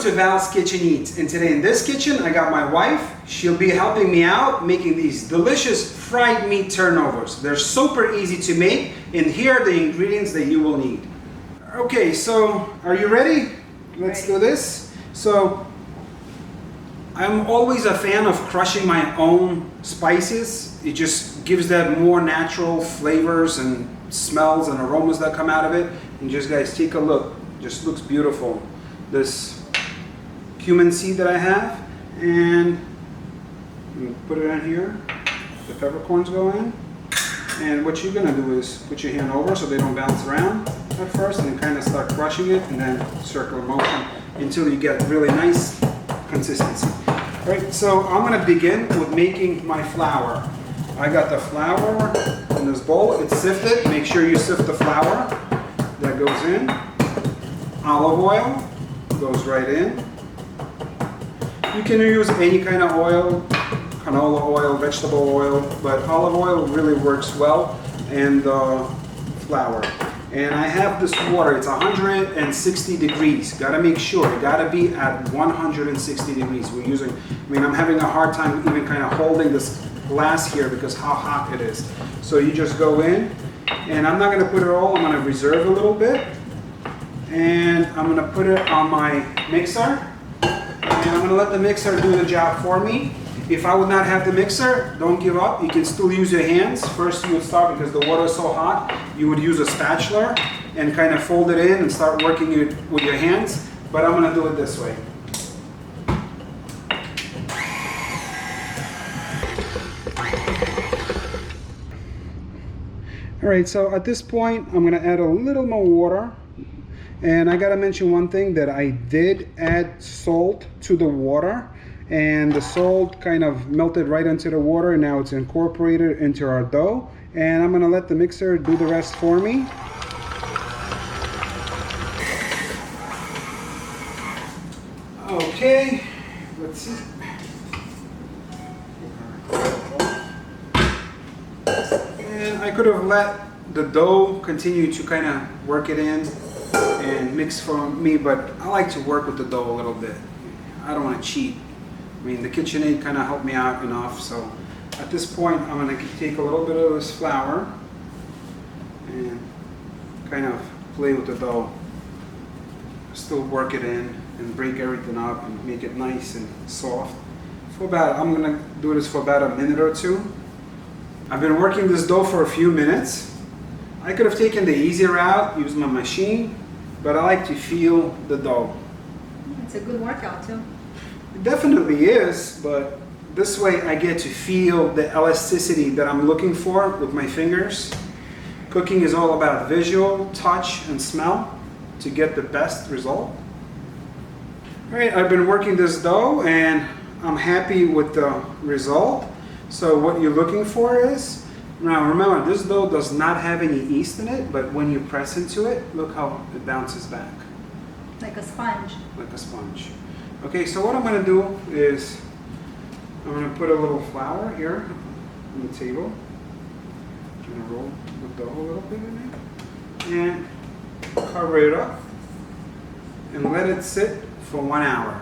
to Val's Kitchen Eats, and today in this kitchen I got my wife. She'll be helping me out making these delicious fried meat turnovers. They're super easy to make, and here are the ingredients that you will need. Okay, so are you ready? Let's do this. So I'm always a fan of crushing my own spices. It just gives that more natural flavors and smells and aromas that come out of it. And just guys, take a look. Just looks beautiful. This cumin seed that I have, and put it in here. The peppercorns go in. And what you're gonna do is put your hand over so they don't bounce around at first, and then kind of start crushing it, and then circular motion until you get really nice consistency. All right, so I'm gonna begin with making my flour. I got the flour in this bowl. It's sifted. Make sure you sift the flour. That goes in. Olive oil goes right in. You can use any kind of oil, canola oil, vegetable oil, but olive oil really works well, and the flour. And I have this water, it's 160 degrees. Gotta make sure, it gotta be at 160 degrees. I'm having a hard time even kind of holding this glass here because how hot it is. So you just go in, and I'm not gonna put it all, I'm gonna reserve a little bit. And I'm gonna put it on my mixer, and I'm gonna let the mixer do the job for me. If I would not have the mixer, don't give up. You can still use your hands. First you would start, because the water is so hot, you would use a spatula and kind of fold it in and start working it with your hands. But I'm gonna do it this way. All right, so at this point, I'm gonna add a little more water. And I gotta mention one thing, that I did add salt to the water, and the salt kind of melted right into the water, and now it's incorporated into our dough. And I'm gonna let the mixer do the rest for me. Okay, let's see. And I could have let the dough continue to kind of work it in and mix for me, but I like to work with the dough a little bit. I don't want to cheat. I mean, the KitchenAid kind of helped me out enough, so at this point I'm going to take a little bit of this flour and kind of play with the dough. Still work it in and break everything up and make it nice and soft. I'm going to do this for about a minute or two. I've been working this dough for a few minutes. I could have taken the easy route, used my machine, but I like to feel the dough. It's a good workout too. It definitely is, but this way I get to feel the elasticity that I'm looking for with my fingers. Cooking is all about visual, touch, and smell to get the best result. All right, I've been working this dough and I'm happy with the result. So what you're looking for is, now remember, this dough does not have any yeast in it, but when you press into it, look how it bounces back. Like a sponge. Like a sponge. Okay, so what I'm going to do is, I'm going to put a little flour here on the table. I'm going to roll the dough a little bit in it. And cover it up. And let it sit for 1 hour,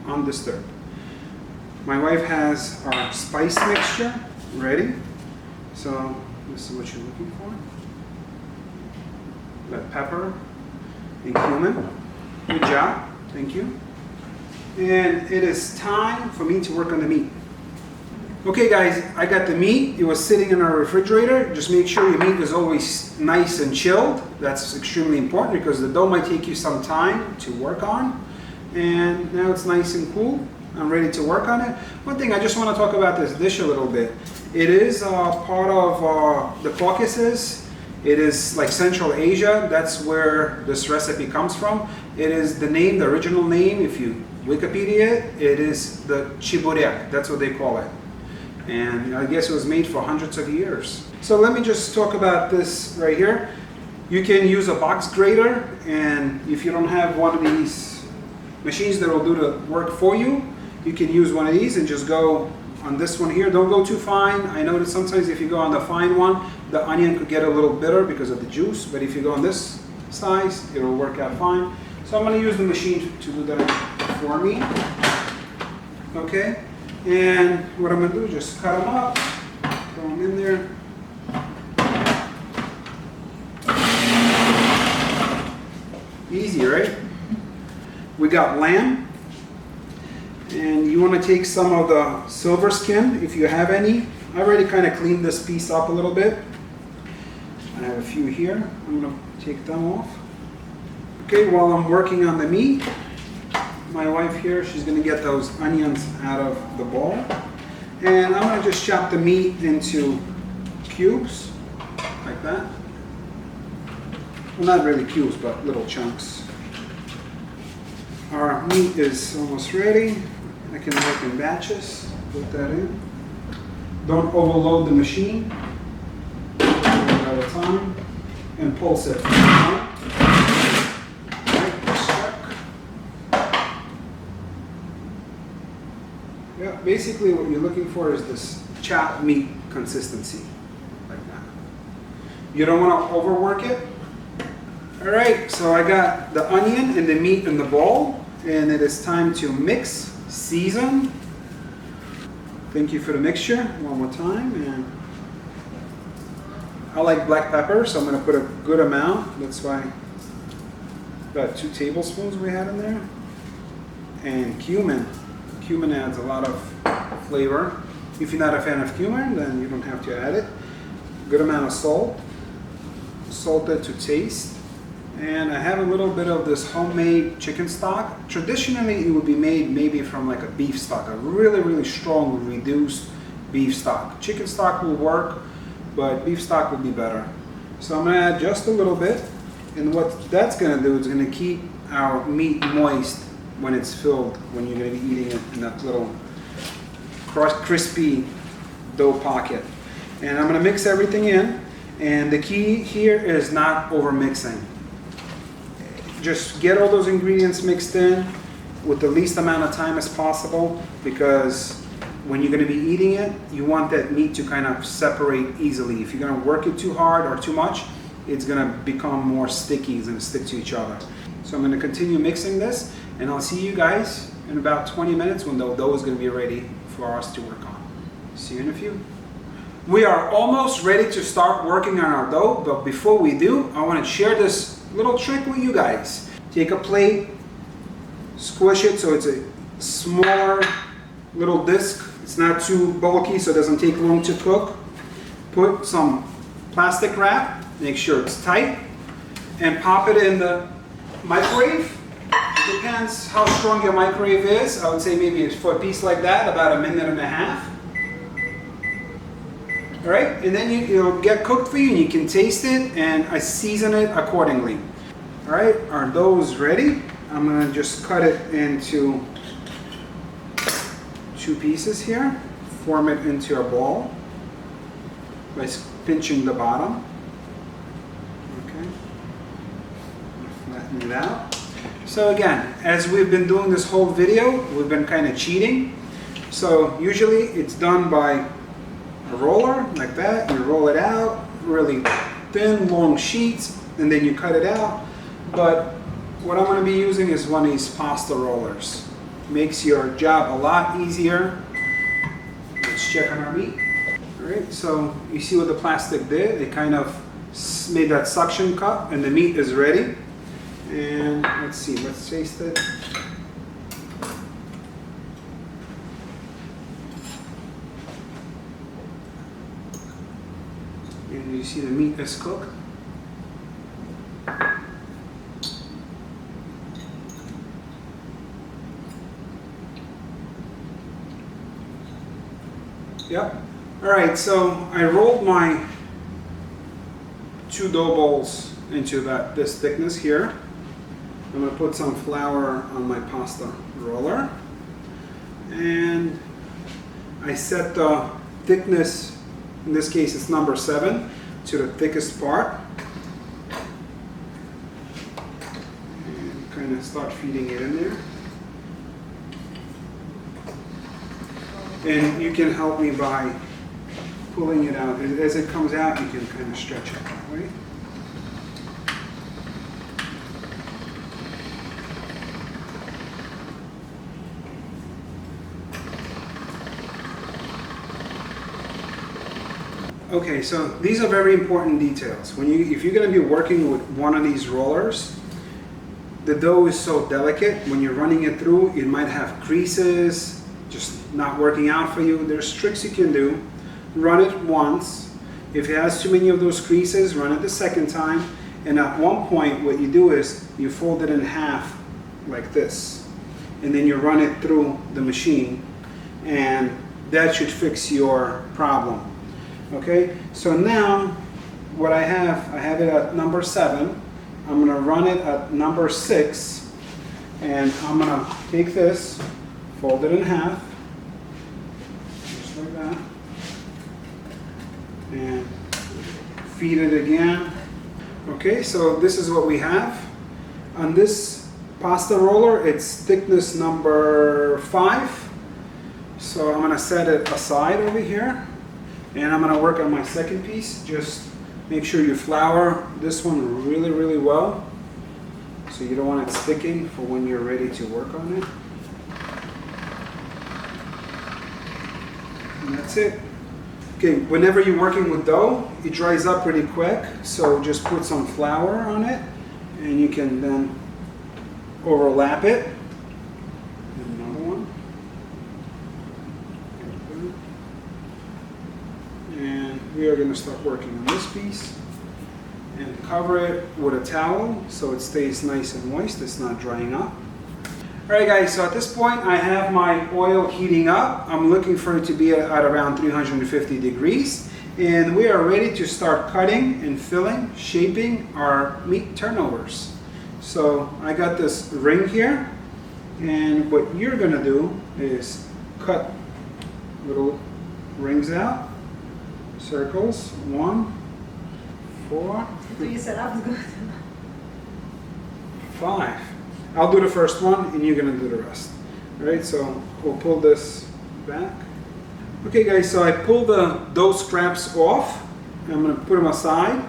undisturbed. My wife has our spice mixture ready. So this is what you're looking for. Got pepper and cumin. Good job, thank you. And it is time for me to work on the meat. Okay guys, I got the meat. It was sitting in our refrigerator. Just make sure your meat is always nice and chilled. That's extremely important because the dough might take you some time to work on. And now it's nice and cool. I'm ready to work on it. One thing I just want to talk about this dish a little bit. It is part of the Caucasus. It is like Central Asia. That's where this recipe comes from. It is the name, the original name, if you Wikipedia it is the chiburek. That's what they call it. And I guess it was made for hundreds of years. So let me just talk about this right here. You can use a box grater, and if you don't have one of these machines that will do the work for you, you can use one of these and just go on this one here. Don't go too fine. I know that sometimes if you go on the fine one, the onion could get a little bitter because of the juice, but if you go on this size, it'll work out fine. So I'm going to use the machine to do that for me. Okay, and what I'm gonna do is just cut them up, throw them in there. Easy, right? We got lamb, and you want to take some of the silver skin if you have any. I already kind of cleaned this piece up a little bit. I have a few here. I'm going to take them off. Okay, while I'm working on the meat, my wife here, she's going to get those onions out of the bowl. And I'm going to just chop the meat into cubes, like that. Well, not really cubes, but little chunks. Our meat is almost ready. I can work in batches. Put that in. Don't overload the machine. At a time, and pulse it. Right, check. Yeah, basically what you're looking for is this chopped meat consistency, like that. You don't want to overwork it. All right, so I got the onion and the meat in the bowl, and it is time to mix, season. Thank you for the mixture one more time. And I like black pepper, so I'm going to put a good amount. That's why about 2 tablespoons we had in there. And cumin. Cumin adds a lot of flavor. If you're not a fan of cumin, then you don't have to add it. Good amount of salt. Salted to taste. And I have a little bit of this homemade chicken stock. Traditionally, it would be made maybe from like a beef stock, a really, really strong reduced beef stock. Chicken stock will work, but beef stock would be better. So I'm gonna add just a little bit. And what that's gonna do is gonna keep our meat moist when it's filled, when you're gonna be eating it in that little crispy dough pocket. And I'm gonna mix everything in. And the key here is not over mixing. Just get all those ingredients mixed in with the least amount of time as possible, because when you're going to be eating it, you want that meat to kind of separate easily. If you're going to work it too hard or too much, it's going to become more sticky. It's going to stick to each other. So I'm going to continue mixing this, and I'll see you guys in about 20 minutes when the dough is going to be ready for us to work on. See you in a few. We are almost ready to start working on our dough, but before we do, I want to share this little trick with you guys. Take a plate, squish it so it's a smaller little disc. It's not too bulky so it doesn't take long to cook. Put some plastic wrap, make sure it's tight, and pop it in the microwave. Depends how strong your microwave is. I would say maybe for a piece like that, about 1.5 minutes. All right, and then it'll get cooked for you and you can taste it, and I season it accordingly. All right, our dough is ready. I'm gonna just cut it into 2 pieces here. Form it into a ball by pinching the bottom. Okay, flatten it out. So again, as we've been doing this whole video, we've been kind of cheating. So usually it's done by a roller like that. You roll it out, really thin, long sheets, and then you cut it out. But what I'm going to be using is one of these pasta rollers. Makes your job a lot easier. Let's check on our meat. All right, so you see what the plastic did? It kind of made that suction cup, and the meat is ready. And let's see, let's taste it. And you see the meat is cooked. Yep. All right, so I rolled my 2 dough balls into this thickness here. I'm going to put some flour on my pasta roller. And I set the thickness, in this case it's number 7, to the thickest part. And kind of start feeding it in there. And you can help me by pulling it out. As it comes out, you can kind of stretch it that way. Okay, so these are very important details. If you're going to be working with one of these rollers, the dough is so delicate. When you're running it through, it might have creases, just not working out for you. There's tricks you can do. Run it once. If it has too many of those creases, run it the second time. And at one point, what you do is you fold it in half like this. And then you run it through the machine. And that should fix your problem. Okay, so now what I have it at number 7. I'm going to run it at number 6, and I'm going to take this, fold it in half, just like that, and feed it again. Okay, so this is what we have. On this pasta roller, it's thickness number 5. So I'm going to set it aside over here. And I'm going to work on my second piece. Just make sure you flour this one really, really well. So you don't want it sticking for when you're ready to work on it. And that's it. Okay, whenever you're working with dough, it dries up pretty quick. So just put some flour on it. And you can then overlap it. And another one. And we are going to start working on this piece and cover it with a towel so it stays nice and moist, it's not drying up. Alright guys, so at this point I have my oil heating up. I'm looking for it to be at around 350 degrees, and we are ready to start cutting and filling, shaping our meat turnovers. So I got this ring here, and what you're going to do is cut little rings out. Circles, 1, 4, You set up is good. 5. I'll do the first one and you're gonna do the rest. Alright, so we'll pull this back. Okay guys, so I pulled the dough scraps off. I'm gonna put them aside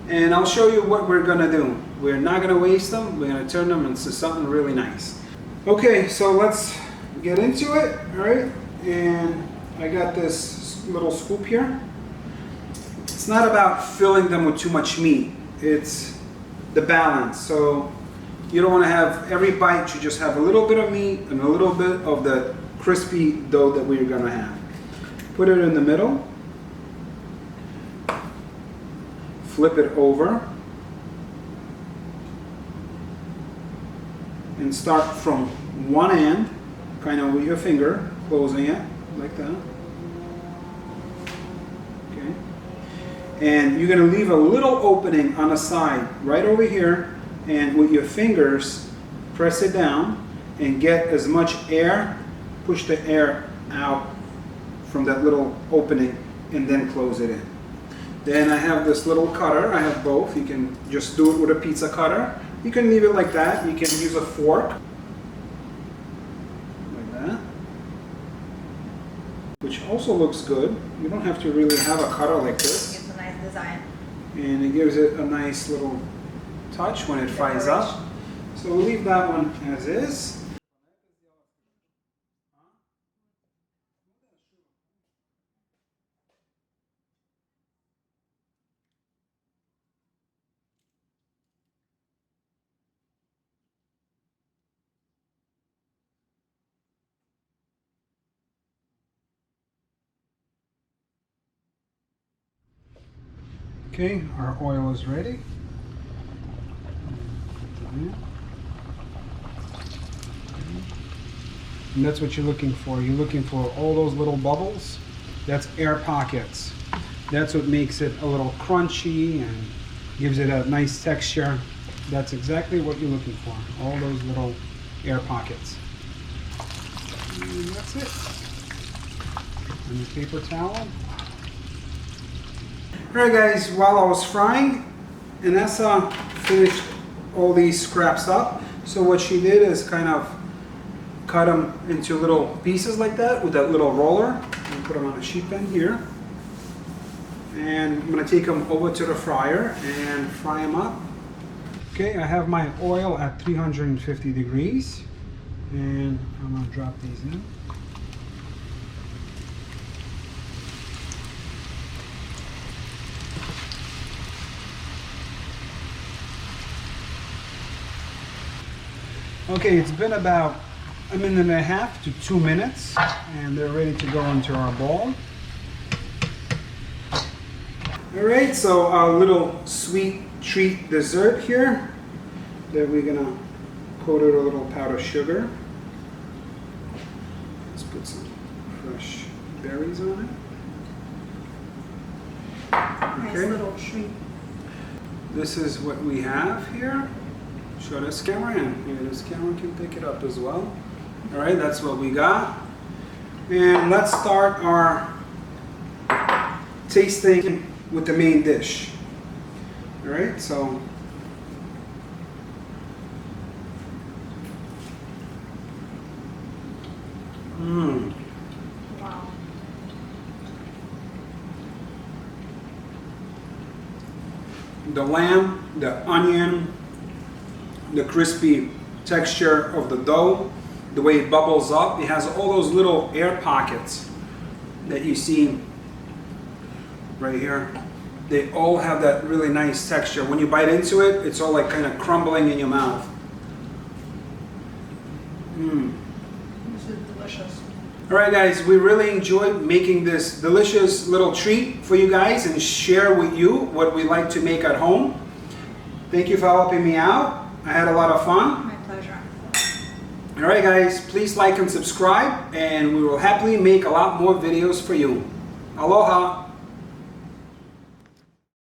and I'll show you what we're gonna do. We're not gonna waste them, we're gonna turn them into something really nice. Okay, so let's get into it. Alright, and I got this little scoop here. It's not about filling them with too much meat, it's the balance. So you don't want to have every bite, you just have a little bit of meat and a little bit of the crispy dough that we're going to have. Put it in the middle, flip it over, and start from one end, kind of with your finger, closing it like that. And you're going to leave a little opening on the side right over here, and with your fingers press it down and get as much air, push the air out from that little opening and then close it in. Then I have this little cutter. I have both. You can just do it with a pizza cutter. You can leave it like that. You can use a fork like that, which also looks good. You don't have to really have a cutter like this. Design. And it gives it a nice little touch when it fries up. So we'll leave that one as is. Okay, our oil is ready. And that's what you're looking for. You're looking for all those little bubbles. That's air pockets. That's what makes it a little crunchy and gives it a nice texture. That's exactly what you're looking for. All those little air pockets. And that's it. And the paper towel. Alright guys, while I was frying, Inessa finished all these scraps up. So what she did is kind of cut them into little pieces like that with that little roller. And put them on a sheet pan here. And I'm going to take them over to the fryer and fry them up. Okay, I have my oil at 350 degrees. And I'm going to drop these in. Okay, it's been about a minute and a half to 2 minutes, and they're ready to go into our bowl. All right, so our little sweet treat dessert here that we're gonna coat it with a little powdered sugar. Let's put some fresh berries on it. Nice Okay. little treat. This is what we have here. Show this camera, and here this camera can pick it up as well. All right, that's what we got. And let's start our tasting with the main dish. All right, so Wow. the lamb, the onion, the crispy texture of the dough, the way it bubbles up. It has all those little air pockets that you see right here. They all have that really nice texture. When you bite into it, it's all like kind of crumbling in your mouth. This is delicious. All right, guys, we really enjoyed making this delicious little treat for you guys and share with you what we like to make at home. Thank you for helping me out. I had a lot of fun. My pleasure. All right, guys, please like and subscribe, and we will happily make a lot more videos for you. Aloha.